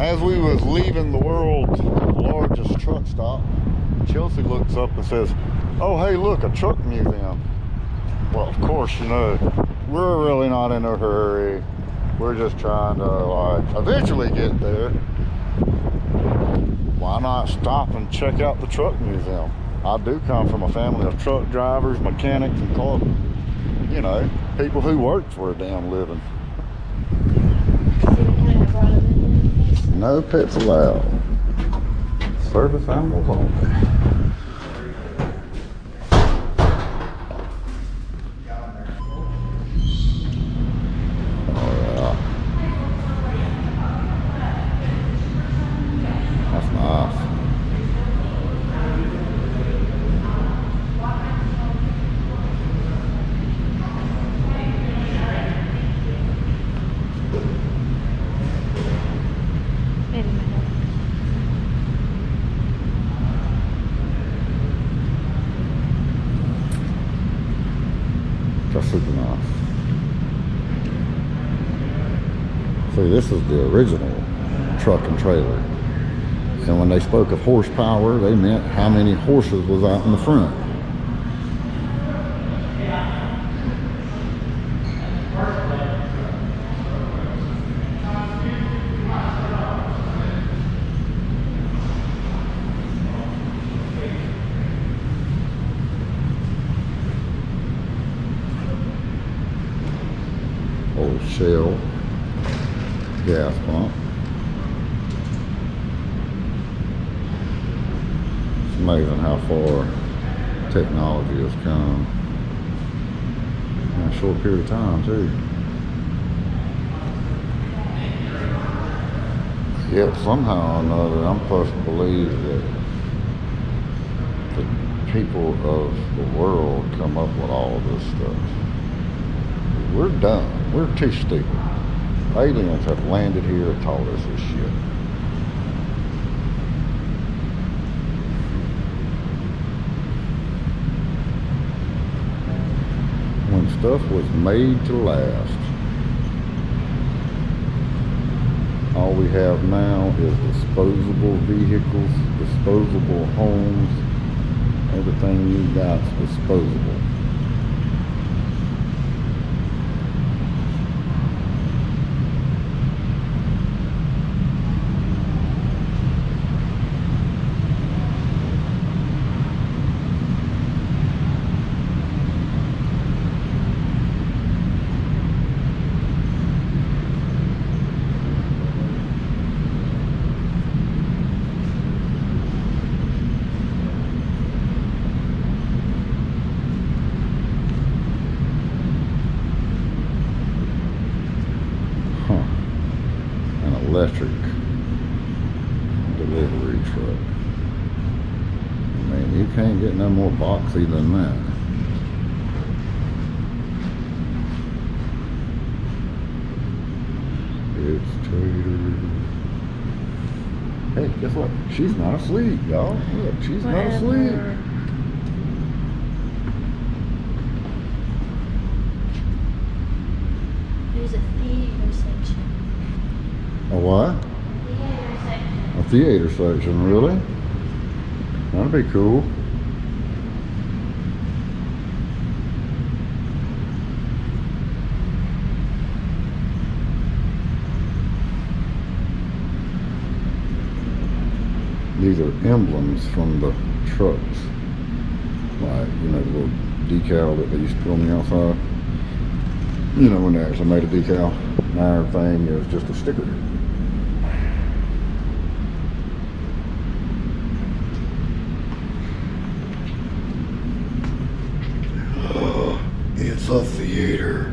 As we was leaving the world's largest truck stop, Chelsea looks up and says, "Oh, hey, look, a truck museum." Well, of course, you know, we're really not in a hurry. We're just trying to, like, eventually get there. Why not stop and check out the truck museum? I do come from a family of truck drivers, mechanics, and car, you know, people who work for a damn living. No pets allowed. Service animals only. Alright. That's nice. Wait a minute. That's super nice. See, this is the original truck and trailer. And when they spoke of horsepower, they meant how many horses was out in the front. Old Shell gas pump. It's amazing how far technology has come in a short period of time too. Yet somehow or another, I'm supposed to believe that the people of the world come up with all of this stuff. We're dumb. We're too stupid. Aliens have landed here and taught us this shit. When stuff was made to last, all we have now is disposable vehicles, disposable homes. Everything you got's disposable. Electric delivery truck. I mean, you can't get no more boxy than that. It's Tater. Hey, guess what? She's not asleep, y'all. Look, she's not asleep. There's a theater section. A what? Theater section. A theater section, really? That'd be cool. These are emblems from the trucks. Like, you know, the little decal that they used to put on the outside. You know, when they actually made a decal. Now everything is just a sticker. It's a theater.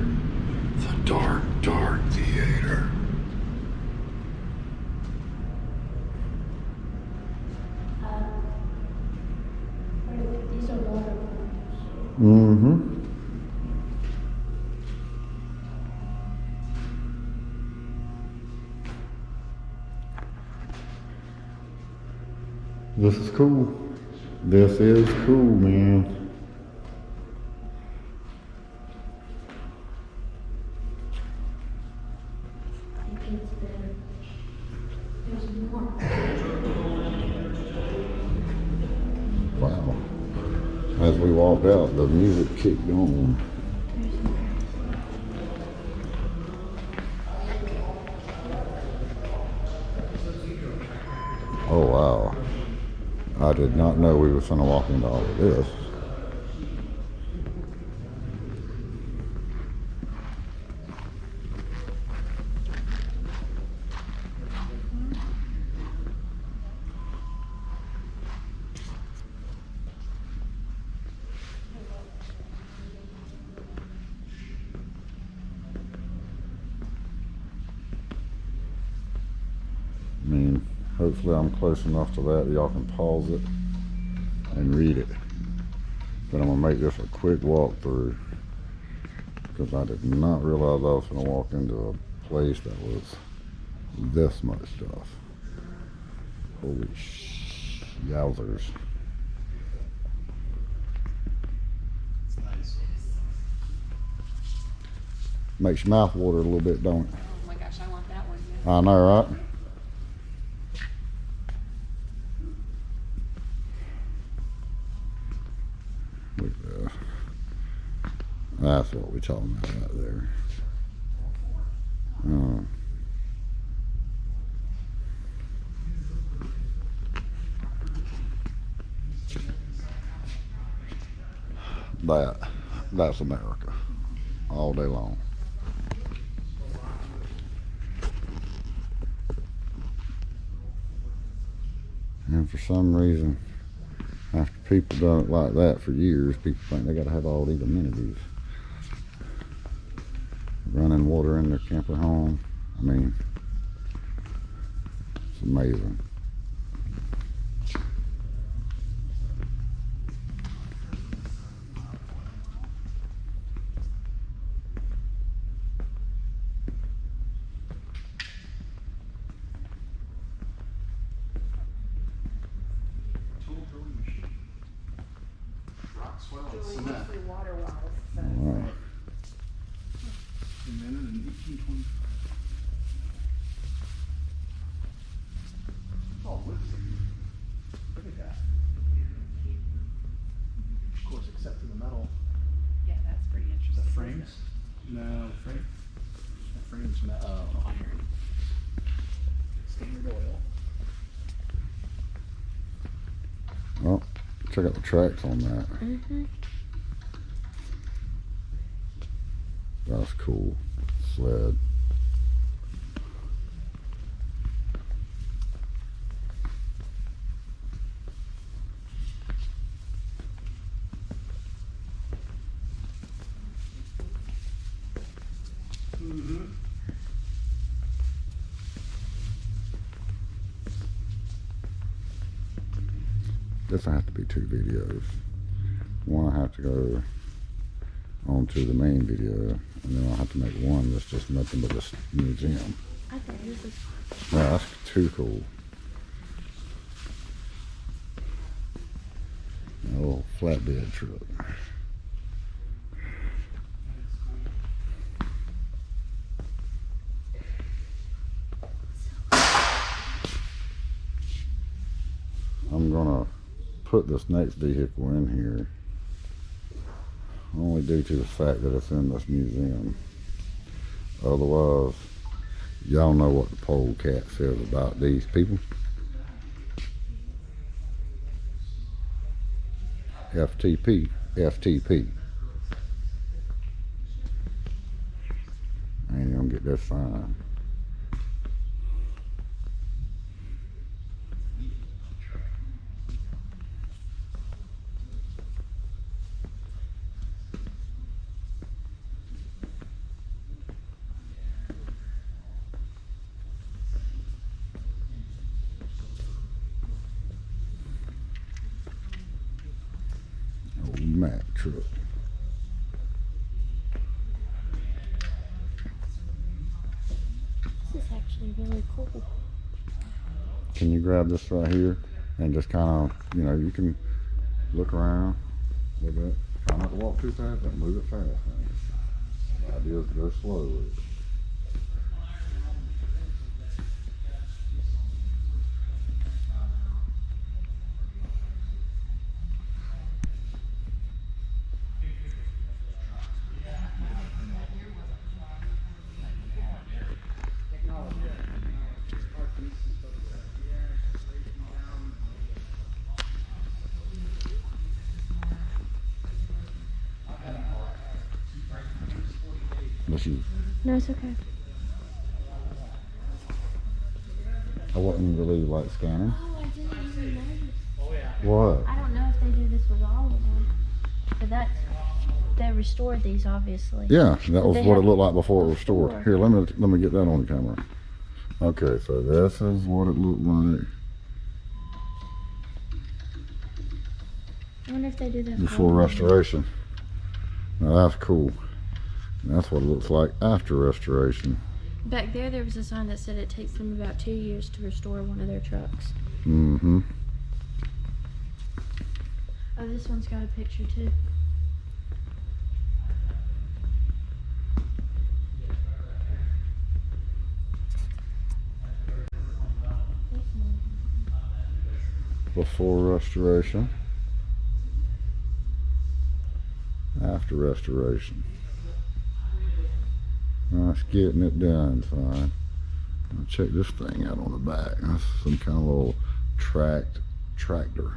It's a dark, dark theater. These are water pumps. Mm-hmm. This is cool. This is cool, man. I think it's better. There's as we walked out, the music kicked on. Oh wow. I did not know we were going to walk into all of this. I mean, hopefully I'm close enough to that y'all can pause it and read it. But I'm going to make this a quick walkthrough because I did not realize I was going to walk into a place that was this much stuff. Holy yowzers. It's nice. Makes your mouth water a little bit, don't it? Oh my gosh, I want that one. Yeah. I know, right? That's what we're talking about right there. That's America all day long. And for some reason, after people done it like that for years, people think they gotta have all these amenities. Running water in their camper home. I mean, it's amazing. Rock swell and Julie, cement. usually water wells. So. Wow. Invented in 1820. Oh, look. Look at that. Of course, except for the metal. Yeah, that's pretty Is interesting. that frames? No, the frame's metal. Iron. Standard oil. Well, check out the tracks on that. Mm-hmm. That's cool. Sled. Mm-hmm. This will have to be two videos. One I have to go onto the main video, and then I'll have to make one that's just nothing but this museum. I think this is Yeah, that's too cool. A little flatbed truck. I'm gonna put this next vehicle in here only due to the fact that it's in this museum. Otherwise, y'all know what the polecat says about these people. FTP, FTP. I ain't gonna get this fine. Old Mack truck. this is actually really cool. Can you grab this right here and just kind of, you know, you can look around a little bit. Try not to walk too fast, but move it fast. The idea is to go slow with it. unless you. No, it's okay. I wasn't really like scanning. Oh, I didn't even notice. What? I don't know if they do this with all of them, but they restored these obviously. Yeah, that was They what it have looked like before it was before. stored. Here, let me get that on the camera. Okay, so this is what it looked like I wonder if they do that for before all of them. restoration. Now that's cool. And that's what it looks like after restoration. Back there was a sign that said it takes them about 2 years to restore one of their trucks. Mm-hmm. Oh, this one's got a picture too. Before restoration. After restoration. That's getting it done, son. I'll check this thing out on the back. That's some kind of little tractor.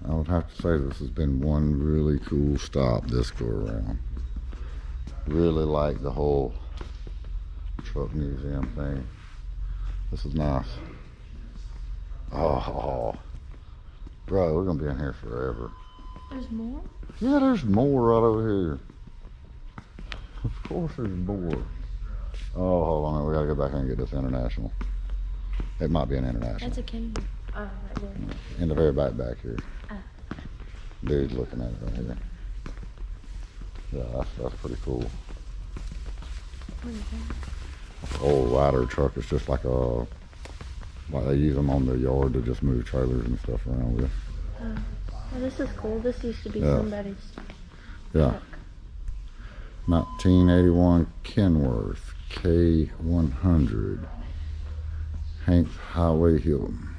I would have to say this has been one really cool stop this go around. Really like the whole truck museum thing. This is nice. Oh, bro, we're gonna be in here forever. There's more? Yeah, there's more right over here. Of course there's more. Oh, hold on, we gotta go back and get this international. It might be an international. That's a King. Oh, right there. In the very back here. Oh. Dude's looking at it right here. Yeah, that's pretty cool. What is that? Old rider truck is just like they use them on the yard to just move trailers and stuff around with. Oh, this is cool. This used to be Yeah. somebody's Yeah. truck. 1981 Kenworth K100 Hank Highway Hilton.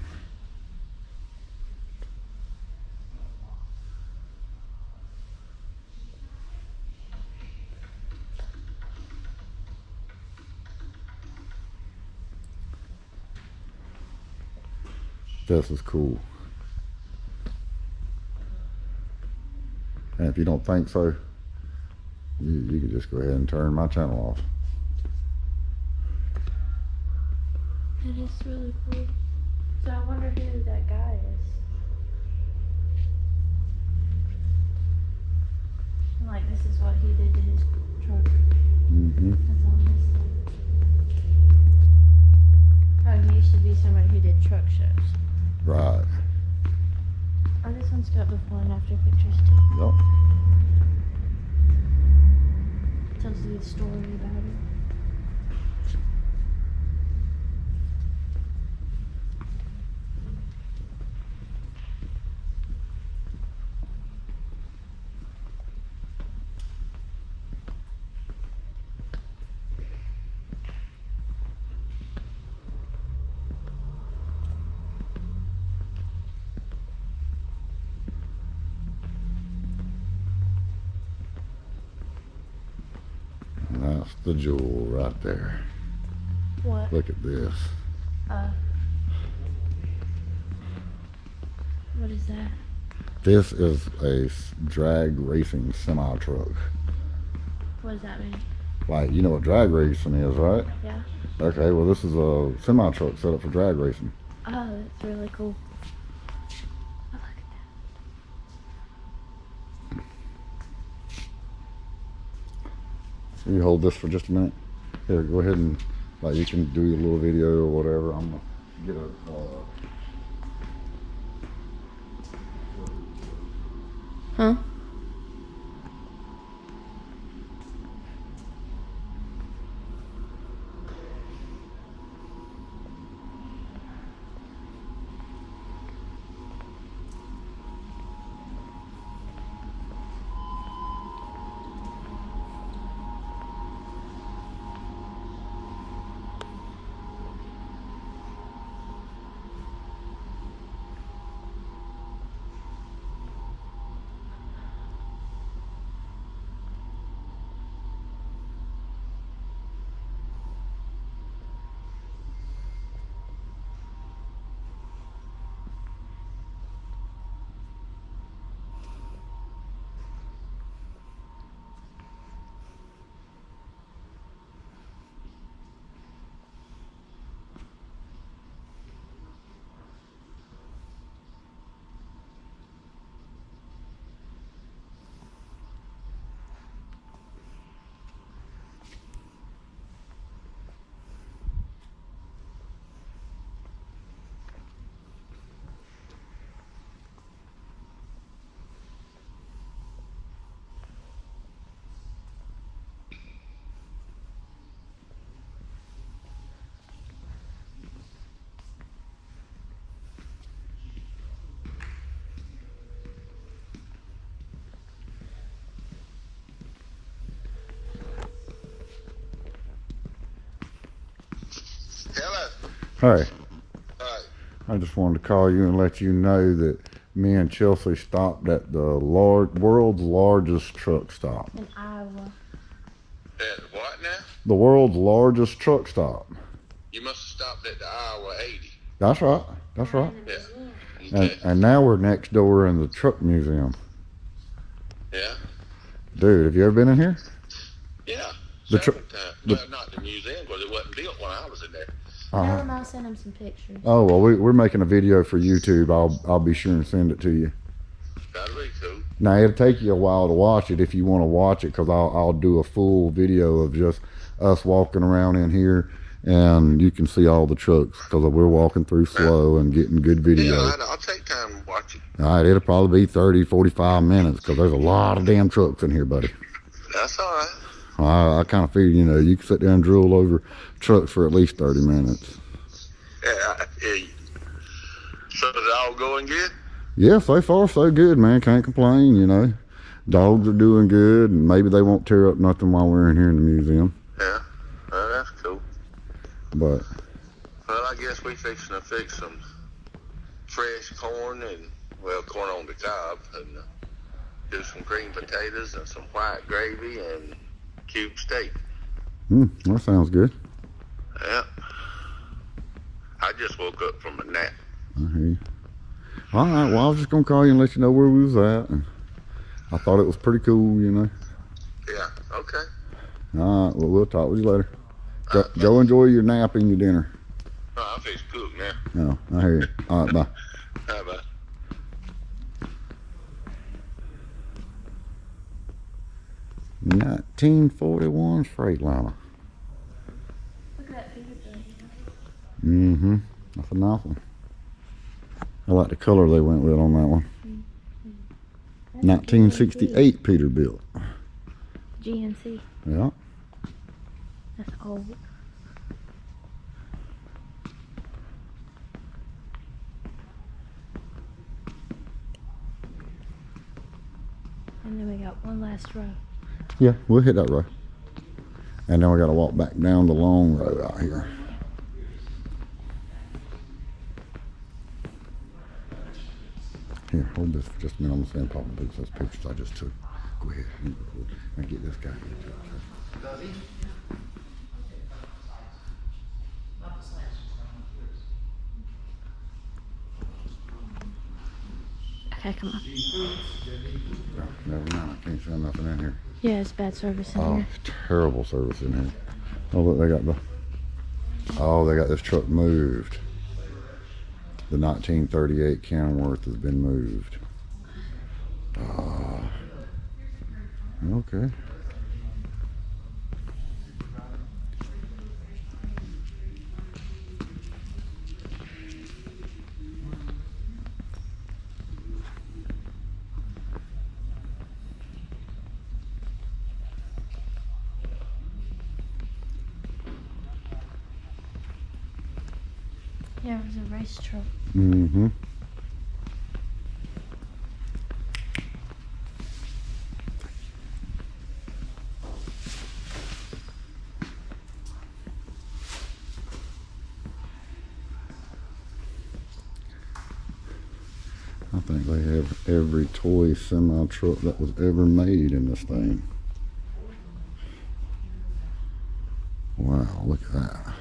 This is cool. And if you don't think so, you can just go ahead and turn my channel off. It is really cool. So I wonder who that guy is. And, like, this is what he did to his truck. Mm-hmm. That's on this side. Oh, he used to be somebody who did truck shows. Right. Oh, this one's got before and after pictures too. Yep. Tells you the story about it. And that's the jewel right there. What? Look at this. What is that? This is a drag racing semi truck. What does that mean? Like, you know what drag racing is, right? Yeah. Okay, well this is a semi truck set up for drag racing. Oh, that's really cool. Oh, look at that. You hold this for just a minute. Here, go ahead and like you can do your little video or whatever. I'm gonna get a. Huh? Hey, Hi. I just wanted to call you and let you know that me and Chelsea stopped at the world's largest truck stop. In Iowa. At what now? The world's largest truck stop. You must have stopped at the Iowa 80. That's right. That's right. Yeah. And, Okay. and now we're next door in the truck museum. Yeah. Dude, have you ever been in here? Yeah. The tr- Several times. the- Well, not the museum because it wasn't built when I was in there. Tell Uh-huh. him I'll send him some pictures. Oh, well, we're making a video for YouTube. I'll be sure and send it to you. That'd be cool. Now, it'll take you a while to watch it if you want to watch it, because I'll do a full video of just us walking around in here, and you can see all the trucks, because we're walking through slow and getting good video. Yeah, I'll take time to watch it. All right, it'll probably be 30, 45 minutes, because there's a lot of damn trucks in here, buddy. That's all right. I kind of figure, you can sit there and drool over trucks for at least 30 minutes. Yeah. So is it all going good? Yeah, so far so good, man. Can't complain, Dogs are doing good, and maybe they won't tear up nothing while we're in here in the museum. Yeah. Well, that's cool. But Well, I guess we fixing to fix some fresh corn and, well, corn on the cob, and do some green potatoes and some white gravy and cube steak. that sounds good. Yeah. I just woke up from a nap. I hear you. All right, well, I was just gonna call you and let you know where we was at, and I thought it was pretty cool, Yeah. Okay. All right, well, we'll talk with you later. Go enjoy your nap and your dinner. Oh, I'm fixing to cook now. No, I hear you. All right, bye. How about? 1941 Freightliner. Look at that Peterbilt. Mm-hmm. That's a nice one. I like the color they went with on that one. 1968 Peterbilt. GNC. Yeah. That's old. And then we got one last row. Yeah, we'll hit that road. And then we got to walk back down the long road out here. Here, hold this for just a minute. I'm going to stand talking about those pictures I just took. Go ahead. You record. And get this guy here. Okay, come on. No, never mind. I can't see nothing in here. Yeah, it's bad service in Oh, here. terrible service in here. Oh, look, they got this truck moved. The 1938 Kenworth has been moved. Okay. Yeah, it was a race truck. Mm-hmm. I think they have every toy semi truck that was ever made in this thing. Wow, look at that.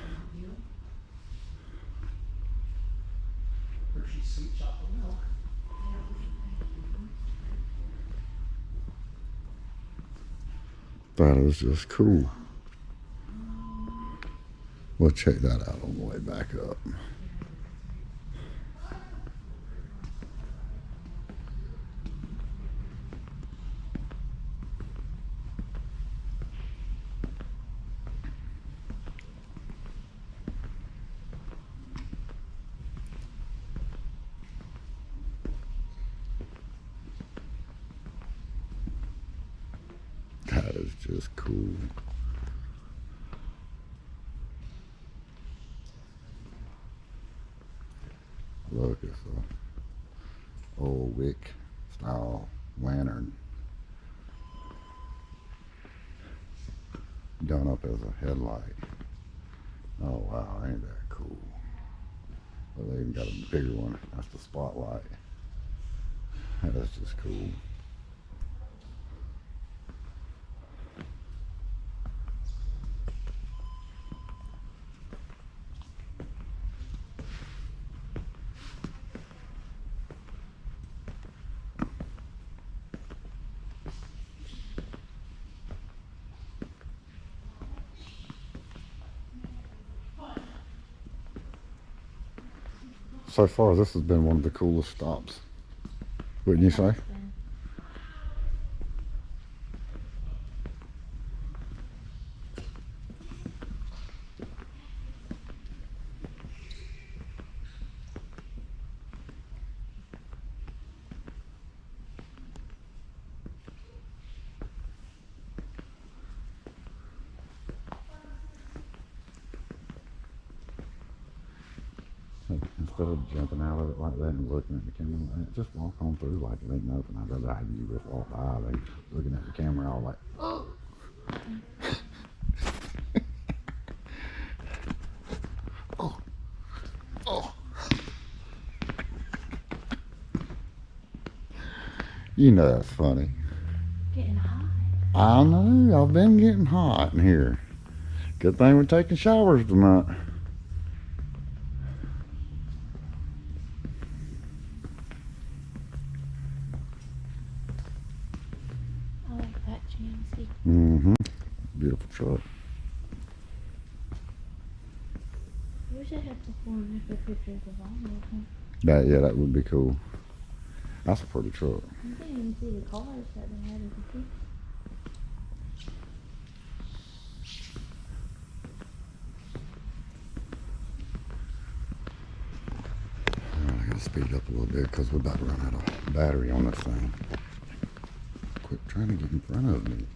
That is just cool. We'll check that out on the way back up. That is just cool. Look, it's a old Wick style lantern done up as a headlight. Oh wow, ain't that cool. But they even got a bigger one. That's the spotlight. That's just cool. So far, this has been one of the coolest stops, wouldn't you say? Instead of jumping out of it like that and looking at the camera like that, just walk on through like it ain't nothing. I'd rather have you just walk by. They looking at the camera all like, oh. Oh. Oh. You know that's funny. Getting hot. I know. I've been getting hot in here. Good thing we're taking showers tonight. I like that GMC. Mm-hmm. Beautiful truck. I wish I had the phone with a picture of the volume. Yeah, that would be cool. That's a pretty truck. You didn't even see the cars that they had as a kid. I gotta speed up a little bit because we're about to run out of battery on this thing. Quit trying to get in front of me.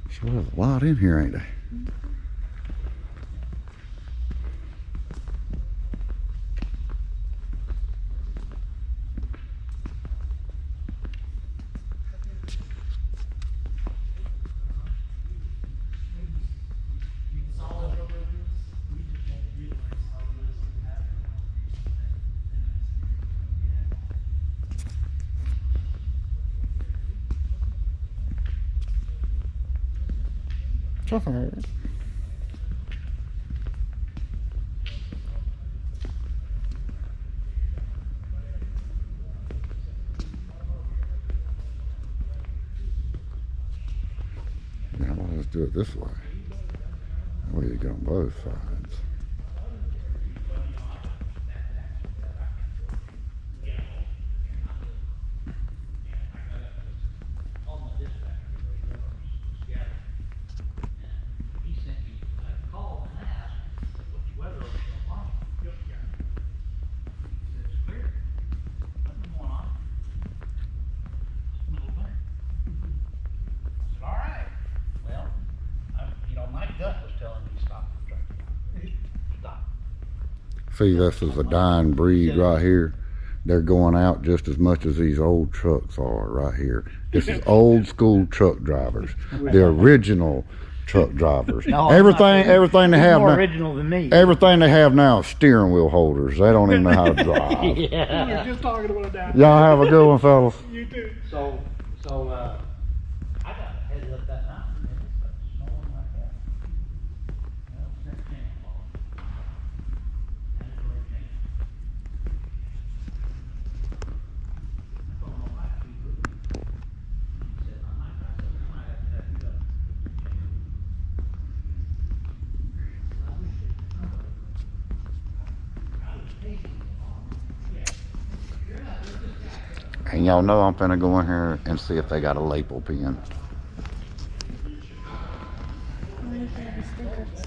Sure, there's a lot in here, ain't there? Nothing. Now let's do it this way. That way you go on both sides. See, this is a dying breed right here. They're going out just as much as these old trucks are right here. This is old school truck drivers. The original truck drivers. No, everything they have more now. original than me. Everything they have now is steering wheel holders. They don't even know how to drive. Yeah. We were just talking about that. Y'all have a good one, fellas. You too. So, I got headed up that mountain, and it's like snowing like that. Well, next thing I'm falling. And it's really changed. I told my wife, she said, I might have to And y'all know I'm finna go in here and see if they got a label pen. I wonder if they have a sticker.